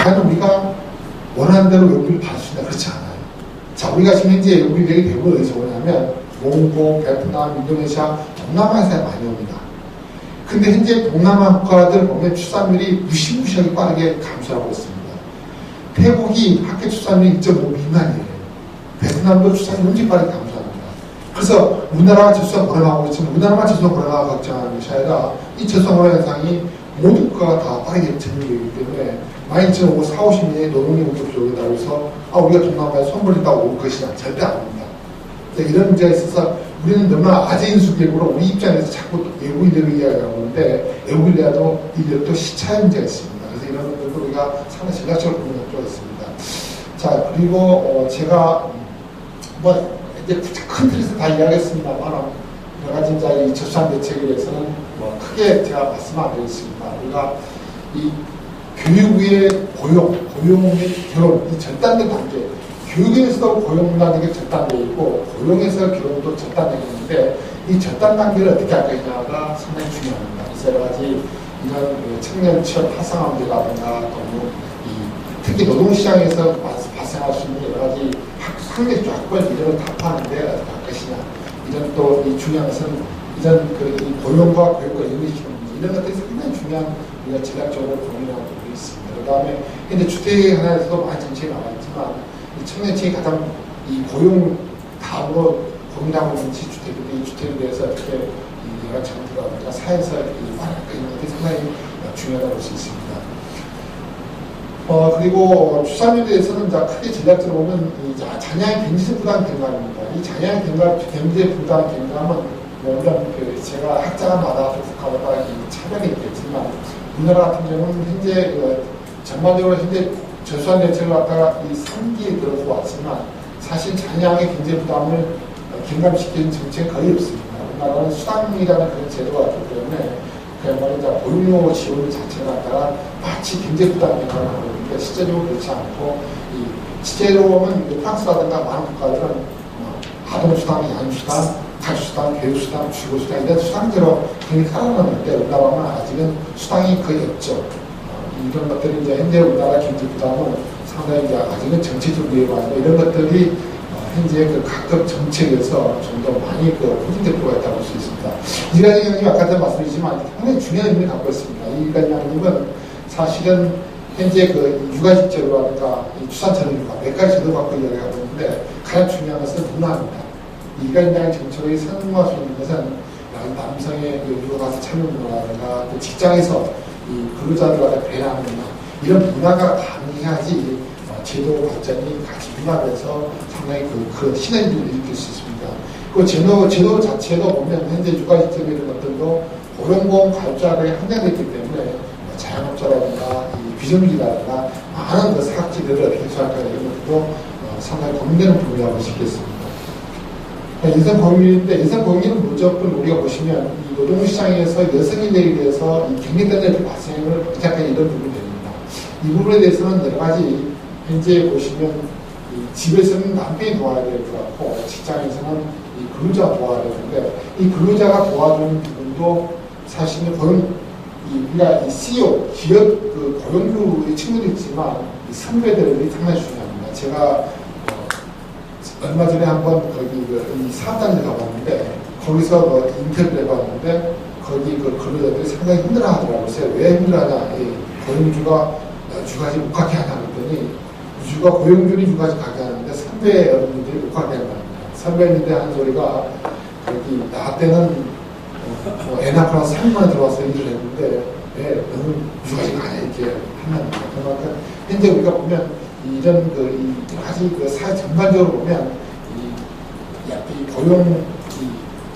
과연 우리가 원하는 대로 외국인을 받을 수 있나? 그렇지 않아요. 자, 우리가 지금 현재 외국인들이 대부분 어디서 오냐면 몽고, 베트남, 인도네시아, 동남아에서 많이 옵니다. 근데 현재 동남아 국가들 보면 출산율이 무시무시하게 빠르게 감소하고 있습니다. 태국이 학교 출산율이 2.5 미만이에요. 베트남도 출산율이 엄청 빠르게 감소합니다. 그래서 우리나라가 저수가 불안하고 있지만 우리나라만 저수가 불안하고 걱정하는 것이 아니라 이 저수가 불안 현상이 모든 국가가 다 빠르게 전개되기 때문에 만약 2050, 50년에 노동력 부족 조기다고 해서 우리가 동남아에 손 벌린다고 올 것이냐? 절대 안 옵니다. 이런 문제가 있어서 우리는 너무나 아재인수격으로 우리 입장에서 자꾸 외국인들을 이야기하고 있는데 외국인이라도 이들도 시차의 문제가 있습니다. 그래서 이런 것들도 우리가 상당히 전략적으로 보는 필요가 있습니다. 자, 그리고 제가 뭐 이제 큰 틀에서 다 이야기했습니다만 여러 가지 이제 이 저수한 대책에 대해서는 뭐 크게 제가 말씀 안 드리겠습니다. 우리가 이 교육 위에 고용 및 결혼, 이 절단된 관계, 교육에서도 고용이라는 게 절단되어 있고 고용에서 결혼도 절단되어 있는데 이 절단 관계를 어떻게 할 것이냐가 상당히 중요합니다. 그래서 여러 가지 이런 청년 취업 활성화 문제라든가 또는 특히 노동시장에서 발생할 수 있는 여러 가지 학력 조건 이런 걸 타파하는데 어떻게 할 것이냐, 이런 또 이 중요한 것은 이런 이 고용과 교육과 연계시키는 문제, 이런 것들이 상당히 중요한 우리가 전략적으로 고민하고 있습니다. 그 다음에 현재 주택 하나에서도 많은 정책이 나와 있지만 이 청년층이 가장 이 고용 다음으로 고민하고 있는 주택이 주택에 대해서 어떻게 여러 정부가 사회에서 마련할까, 이런 것들이 상당히 중요하다고 볼 수 있습니다. 그리고 출산율에 대해서는 크게 전략적으로 보면 자녀의 경제 부담 경감입니다. 이 자녀의 경제 부담 경감은 물론 제가 학자마다 또 국가마다 차별이 있겠지만 우리나라 같은 경우는 현재 전반적으로 현재 저수한 대책을 갖다가 이 3기에 들어서 왔지만 사실 자녀의 경제 부담을 경감시키는 정책은 거의 없습니다. 우리나라는 수당이라는 그런 제도가 있기 때문에 그야말로 보육료 지원 자체를 갖다가 마치 경제 부담 경감을 하고 있는데 실제적으로 그렇지 않고 실제로 보면 프랑스라든가 많은 국가들은 아동수당, 양수당, 가족수당, 교육수당, 주거수당 이런 수당제로 굉장히 살아남는데 우리나라는 아직은 수당이 거의 없죠. 이런 것들이 이제 현재 우리나라 경제 부담은 상당히 이제 아직은 정치적 이해가 아니고 이런 것들이 현재 각급 정책에서 좀 더 많이 포진될 필요가 있다고 볼 수 있습니다. 이가진 형님 아까 전에 말씀드리지만 상당히 중요한 의미를 갖고 있습니다. 이가진 형님은 사실은 현재 육아직 제도라든가 출산 전후 육아 몇 가지 제도 갖고 이야기하고 있는데 가장 중요한 것은 문화입니다. 이가진 형님 정책의 성공할 수 있는 것은 남성의 육아가서 참여 문화라든가 또 직장에서 이 근로자들과 배려하는 문화, 이런 문화가 가능해야지 제도 발전이 같이 융합해서 상당히 그 시너지를 일으킬 수 있습니다. 그 제도 자체도 보면 현재 육아직접 이런 것들도 고용보험 가입자들이 한정됐기 때문에 자영업자라든가 비정규직이라든가 많은 사각지대를 어떻게 해소할까 이런 것도 상당히 고민되는 부분이라고 볼 수 있겠습니다. 여성공인인데 여성공인은 무조건 우리가 보시면 이 노동시장에서 여성인들에 대해서 이 경력단절 발생을 부탁하는 이런 부분이 됩니다. 이 부분에 대해서는 여러 가지 현재 보시면 집에서는 남편이 도와야 될 것 같고 직장에서는 이 근로자가 도와야 되는데 이 근로자가 도와주는 부분도 사실은 우리가 이 CEO, 기업 고용주의 친구도 있지만 이 선배들이 상당히 중요합니다. 제가 얼마 전에 한번 거기 이 사업단지에 가봤는데 거기서 인터뷰를 해봤는데 거기 근로자들이 상당히 힘들어 하더라고요. 왜 힘들어하냐? 고용주가 주까지 못 가게 하냐 그랬더니 주가 고용주는 주까지 가게 하는데 선배 여러분들이 못 가게 한답니다. 선배님들 하는 소리가 거기 나 때는 애 낳고 나서 3년만에 들어와서 일을 했는데 왜 너는 주까지 가냐 이렇게 한답니다. 그러니까 현재 우리가 보면 이런 아직 사회 전반적으로 보면 이 고용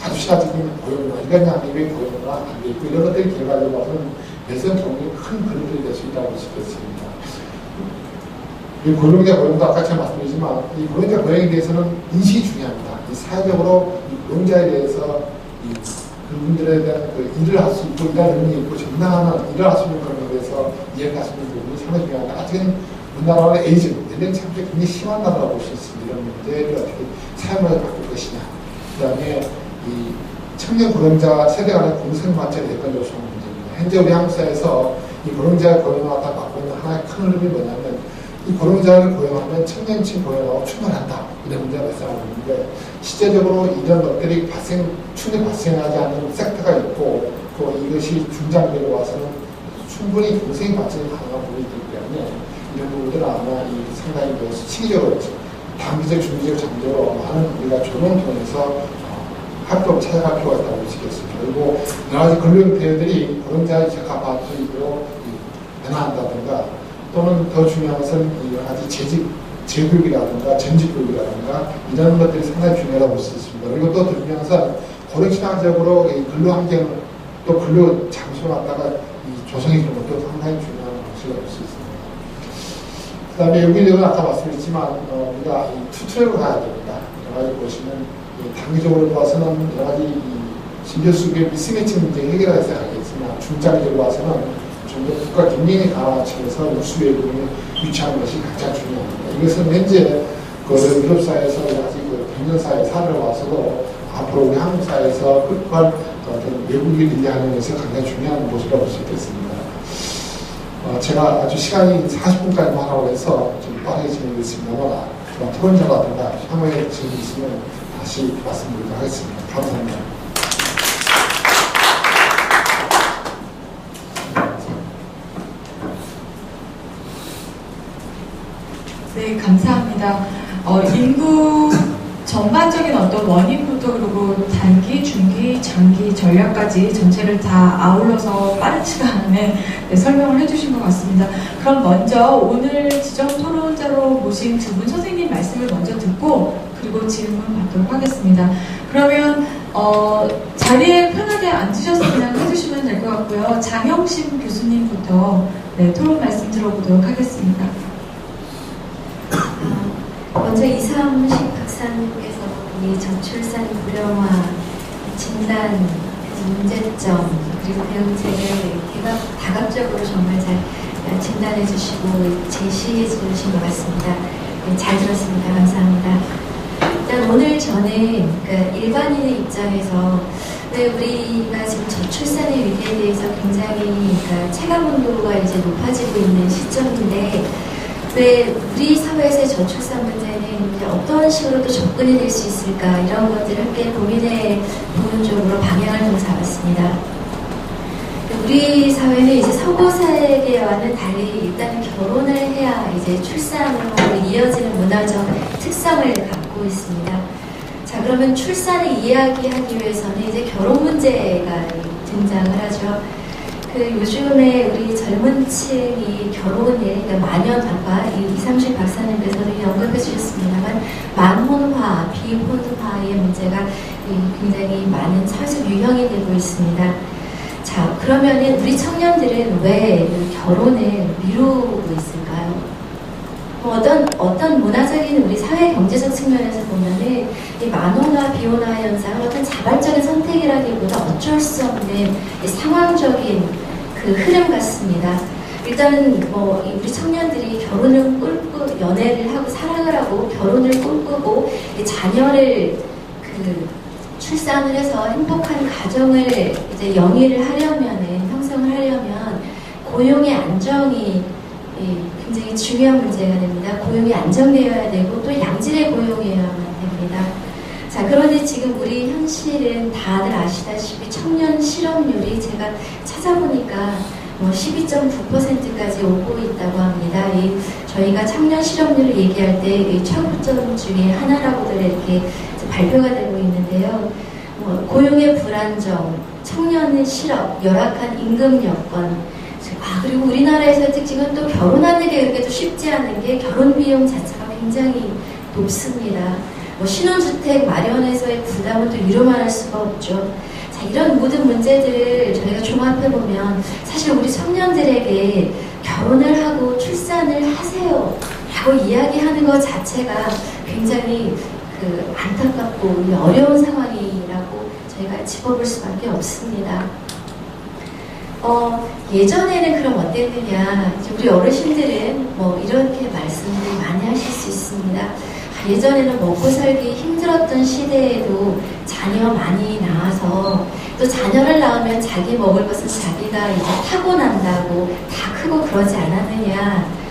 가주시가지고 고용이나 인간양립의 고용이나 안 돼 있고 이런 것들이 결과적으로 봐서는 여성 경우에 큰 그릇들이 될 수 있다고 볼 수 있겠습니다. 이 고용자 고용도 아까 제가 말씀드리지만 이 고용자 고용에 대해서는 인식이 중요합니다. 이 사회적으로 이 고용자에 대해서 그분들에 대한 일을 할 수 있고 일할 능력이 있고 정당한 일을 할 수 있는 그런 것에 대해서 이해할 수 있는 부분이 상당히 중요한데 아직은 우리나라의 에이징, 연령 참석이 굉장히 심한 나라라고 볼 수 있습니다. 이런 문제를 어떻게 사회문화를 바꿀 것이냐. 그 다음에 이 청년 고령자 세대 간의 공생 관점이 대표적으로 좋은 문제입니다. 현재 우리 한국 사회에서 이 고령자를 고용하다 맡고 있는 하나의 큰 흐름이 뭐냐면 이 고령자를 고용하면 청년층 고용하고 충돌한다 이런 문제가 발생하고 있는데 실제적으로 이런 것들이 충분히 발생하지 않는 섹터가 있고 또 이것이 중장기로 와서는 충분히 동생이 발전이 가능한 부분이 있기 때문에 이런 부분들은 아마 상당히 시기적으로 단기적, 중기적, 장기적으로 많은 우리가 조정을 통해서 활동을 찾아갈 필요가 있다고 보시겠습니다. 그리고 여러 가지 근로 형태들이 고령자의 적합화적으로 변화한다든가 또는 더 중요한 것은 여러 가지 재교육이라든가 전직교육이라든가 이런 것들이 상당히 중요하다고 볼 수 있습니다. 그리고 또 더 중요한 것은 고령시장적으로 근로 환경 또 근로 장소를 갖다가 조성해 주는 것도 상당히 중요한 것이라고 볼 수 있습니다. 그 다음에 여기는 아까 말씀드렸지만 우리가 투트랙으로 가야 됩니다. 여러 가지 보시면 단기적으로 봐서는 여러 가지 진료수급의 미스매치 문제 해결해서 가겠지만 중장기적으로 봐서는 좀 더 국가 경쟁에 강화치에서 우수 외국인을 유치하는 것이 가장 중요합니다. 이것은 현재 유럽 사회에서 여러 가지 변경 사회 사례를 와서도 앞으로 우리 한국 사회에서 끝까지 외국인을 인정하는 것이 굉장히 중요한 모습이라고 볼 수 있겠습니다. 제가 아주 시간이 40분까지만 하라고 해서 좀 빠르게 진행했습니다만 토론자라든가 향후에 질문 있으면 다시 말씀드리도록 하겠습니다. 감사합니다. 네, 감사합니다. 인구 전반적인 어떤 원인부터 그리고 단기, 중기, 장기 전략까지 전체를 다 아울러서 빠른 시간 안에 설명을 해주신 것 같습니다. 그럼 먼저 오늘 지정 토론자로 모신 두 분 선생님 말씀을 먼저 듣고 그리고 질문 받도록 하겠습니다. 그러면 자리에 편하게 앉으셔서 그냥 해주시면 될 것 같고요. 장영심 교수님부터 토론 말씀 들어보도록 하겠습니다. 먼저 이삼식 박사님께서 이 저출산 불령화 진단 문제점 그리고 대응책을 다각적으로 정말 잘 진단해 주시고 제시해 주신 것 같습니다. 잘 들었습니다. 감사합니다. 일단 오늘 저는 일반인의 입장에서 왜 우리가 지금 저출산의 위기에 대해서 굉장히 체감 온도가 이제 높아지고 있는 시점인데 왜 우리 사회에서의 저출산 문제는 어떤 식으로 또 접근이 될 수 있을까 이런 것들을 함께 고민해 보는 쪽으로 방향을 좀 잡았습니다. 우리 사회는 이제 서구 세계와는 달리 일단은 결혼을 해야 이제 출산으로 이어지는 문화적 특성을 갖고 있습니다. 자, 그러면 출산을 이야기하기 위해서는 이제 결혼 문제가 등장을 하죠. 요즘에 우리 젊은 층이 결혼에, 만연, 아까 이삼식 박사님께서도 언급해 주셨습니다만, 만혼화, 비혼화의 문제가 굉장히 많은 사회적 유형이 되고 있습니다. 자, 그러면은 우리 청년들은 왜 결혼을 미루고 있을까요? 어떤 문화적인 우리 사회 경제적 측면에서 보면은 이 만혼화, 비혼화 현상은 어떤 자발적인 선택이라기보다 어쩔 수 없는 상황적인 흐름 같습니다. 일단 우리 청년들이 결혼을 꿈꾸고 연애를 하고 사랑을 하고 결혼을 꿈꾸고 자녀를 출산을 해서 행복한 가정을 이제 영위를 하려면은 형성을 하려면 고용의 안정이 굉장히 중요한 문제가 됩니다. 고용이 안정되어야 되고 또 양질의 고용이어야만 됩니다. 자, 그런데 지금 우리 현실은 다들 아시다시피 청년 실업률이 제가 찾아보니까 12.9%까지 오고 있다고 합니다. 저희가 청년 실업률을 얘기할 때 최고점 중에 하나라고들 이렇게 발표가 되고 있는데요. 고용의 불안정, 청년의 실업, 열악한 임금 여건, 그리고 우리나라에서의 특징은 또 결혼하는 게 그렇게 또 쉽지 않은 게 결혼 비용 자체가 굉장히 높습니다. 신혼주택 마련에서의 부담은 또 이루만 할 수가 없죠. 자, 이런 모든 문제들을 저희가 종합해보면 사실 우리 청년들에게 결혼을 하고 출산을 하세요 라고 이야기하는 것 자체가 굉장히 안타깝고 어려운 상황이라고 저희가 짚어볼 수밖에 없습니다. 예전에는 그럼 어땠느냐, 우리 어르신들은 이렇게 말씀을 많이 하실 수 있습니다. 예전에는 먹고 살기 힘들었던 시대에도 자녀 많이 낳아서 또 자녀를 낳으면 자기 먹을 것은 자기가 이제 타고난다고 다 크고 그러지 않았느냐.